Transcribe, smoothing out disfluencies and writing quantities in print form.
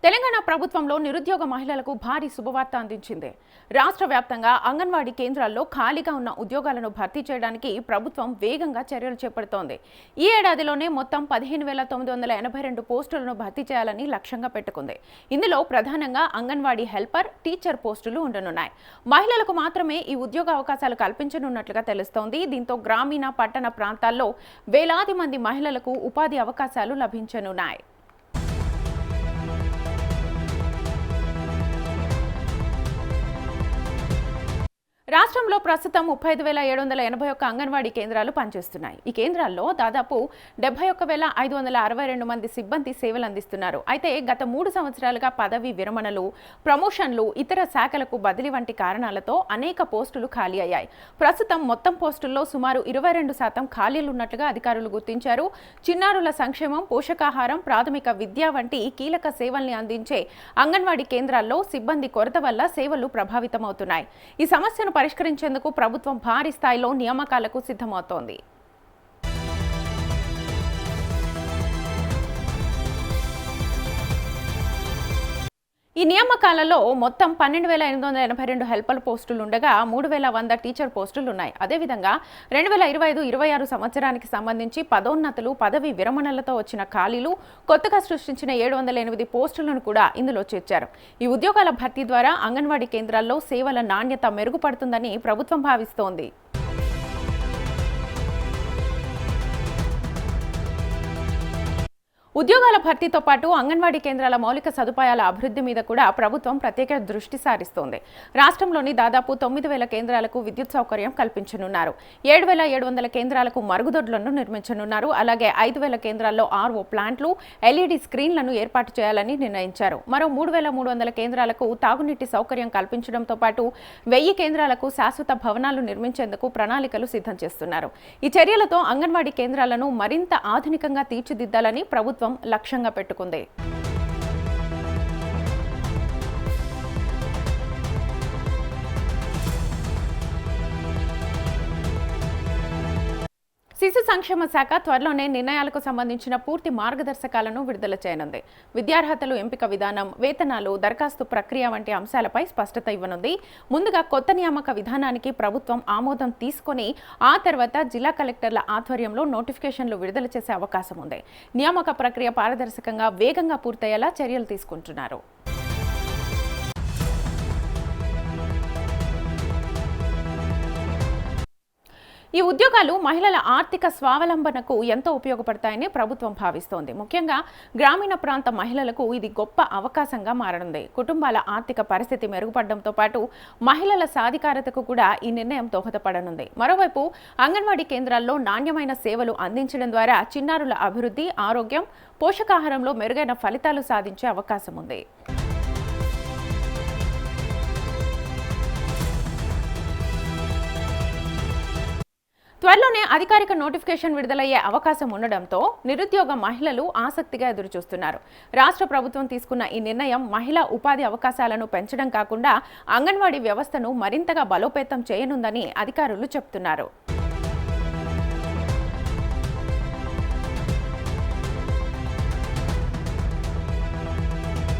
తెలంగాణ ప్రభుత్వంలో నిరుద్యోగ మహిళలకు భారీ శుభవార్త అందించింది. రాష్ట్ర వ్యాప్తంగా అంగన్వాడీ కేంద్రాల్లో ఖాళీగా ఉన్న ఉద్యోగాలను భర్తీ చేయడానికి ప్రభుత్వం వేగంగా చర్యలు చేపడుతోంది. ఈ ఏడాదిలోనే మొత్తం 15,982 పోస్టులను భర్తీ చేయాలని లక్ష్యంగా పెట్టుకుంది. ఇందులో ప్రధానంగా అంగన్వాడీ హెల్పర్, టీచర్ పోస్టులు ఉండనున్నాయి. మహిళలకు మాత్రమే ఈ ఉద్యోగ అవకాశాలు కల్పించనున్నట్లుగా తెలుస్తోంది. దీంతో గ్రామీణ, పట్టణ ప్రాంతాల్లో వేలాది మంది మహిళలకు ఉపాధి అవకాశాలు లభించనున్నాయి. రాష్ట్రంలో ప్రస్తుతం 35,781 అంగన్వాడీ కేంద్రాలు పనిచేస్తున్నాయి. ఈ కేంద్రాల్లో దాదాపు 71,562 మంది సిబ్బంది సేవలు అందిస్తున్నారు. అయితే గత 3 సంవత్సరాలుగా పదవి విరమణలు, ప్రమోషన్లు, ఇతర శాఖలకు బదిలీ వంటి కారణాలతో అనేక పోస్టులు ఖాళీ అయ్యాయి. ప్రస్తుతం మొత్తం పోస్టుల్లో సుమారు 22% ఖాళీలున్నట్లుగా అధికారులు గుర్తించారు. చిన్నారుల సంక్షేమం, పోషకాహారం, ప్రాథమిక విద్య వంటి కీలక సేవల్ని అందించే అంగన్వాడీ కేంద్రాల్లో సిబ్బంది కొరత వల్ల సేవలు ప్రభావితమవుతున్నాయి. ఈ సమస్యను పరిష్కరించేందుకు ప్రభుత్వం భారీ స్థాయిలో నియామకాలకు సిద్ధమవుతోంది. ఈ నియామకాలలో మొత్తం 12,882 హెల్పర్ పోస్టులు ఉండగా 3,100 టీచర్ పోస్టులు ఉన్నాయి. అదేవిధంగా 2025-26 సంవత్సరానికి సంబంధించి పదోన్నతులు, పదవి విరమణలతో వచ్చిన ఖాళీలు, కొత్తగా సృష్టించిన 708 పోస్టులను కూడా ఇందులో చేర్చారు. ఈ ఉద్యోగాల భర్తీ ద్వారా అంగన్వాడీ కేంద్రాల్లో సేవల నాణ్యత మెరుగుపడుతుందని ప్రభుత్వం భావిస్తోంది. ఉద్యోగాల భర్తీతో పాటు అంగన్వాడీ కేంద్రాల మౌలిక సదుపాయాల అభివృద్ధి మీద కూడా ప్రభుత్వం ప్రత్యేక దృష్టి సారిస్తోంది. రాష్ట్రంలోని దాదాపు 9,000 కేంద్రాలకు విద్యుత్ సౌకర్యం కల్పించనున్నారు. 7,700 కేంద్రాలకు మరుగుదొడ్లను నిర్మించనున్నారు. అలాగే 5,000 కేంద్రాల్లో ఆర్ఓ ప్లాంట్లు, ఎల్ఈడీ స్క్రీన్లను ఏర్పాటు చేయాలని నిర్ణయించారు. మరో 3,300 కేంద్రాలకు తాగునీటి సౌకర్యం కల్పించడంతో పాటు 1000 కేంద్రాలకు శాశ్వత భవనాలు నిర్మించేందుకు ప్రణాళికలు సిద్ధం చేస్తున్నారు. ఈ చర్యలతో అంగన్వాడీ కేంద్రాలను మరింత ఆధునికంగా తీర్చిదిద్దాలని ప్రభుత్వం లక్ష్యంగా పెట్టుకుంది. శిశు సంక్షేమ శాఖ త్వరలోనే నిర్ణయాలకు సంబంధించిన పూర్తి మార్గదర్శకాలను విడుదల చేయనుంది. విద్యార్హతలు, ఎంపిక విధానం, వేతనాలు, దరఖాస్తు ప్రక్రియ వంటి అంశాలపై స్పష్టత ఇవ్వనుంది. ముందుగా కొత్త నియామక విధానానికి ప్రభుత్వం ఆమోదం తీసుకొని ఆ తర్వాత జిల్లా కలెక్టర్ల ఆధ్వర్యంలో నోటిఫికేషన్లు విడుదల చేసే అవకాశం ఉంది. నియామక ప్రక్రియ పారదర్శకంగా, వేగంగా పూర్తయ్యేలా చర్యలు తీసుకుంటున్నారు. ఈ ఉద్యోగాలు మహిళల ఆర్థిక స్వావలంబనకు ఎంతో ఉపయోగపడతాయని ప్రభుత్వం భావిస్తోంది. ముఖ్యంగా గ్రామీణ ప్రాంత మహిళలకు ఇది గొప్ప అవకాశంగా మారనుంది. కుటుంబాల ఆర్థిక పరిస్థితి మెరుగుపడడంతో పాటు మహిళల సాధికారతకు కూడా ఈ నిర్ణయం దోహదపడనుంది. మరోవైపు అంగన్వాడీ కేంద్రాల్లో నాణ్యమైన సేవలు అందించడం ద్వారా చిన్నారుల అభివృద్ధి, ఆరోగ్యం, పోషకాహారంలో మెరుగైన ఫలితాలు సాధించే అవకాశం ఉంది. త్వరలోనే అధికారిక నోటిఫికేషన్ విడుదలయ్యే అవకాశం ఉండడంతో నిరుద్యోగ మహిళలు ఆసక్తిగా ఎదురుచూస్తున్నారు. రాష్ట్ర ప్రభుత్వం తీసుకున్న ఈ నిర్ణయం మహిళా ఉపాధి అవకాశాలను పెంచడం కాకుండా అంగన్వాడీ వ్యవస్థను మరింతగా బలోపేతం చేయనుందని అధికారులు చెబుతున్నారు.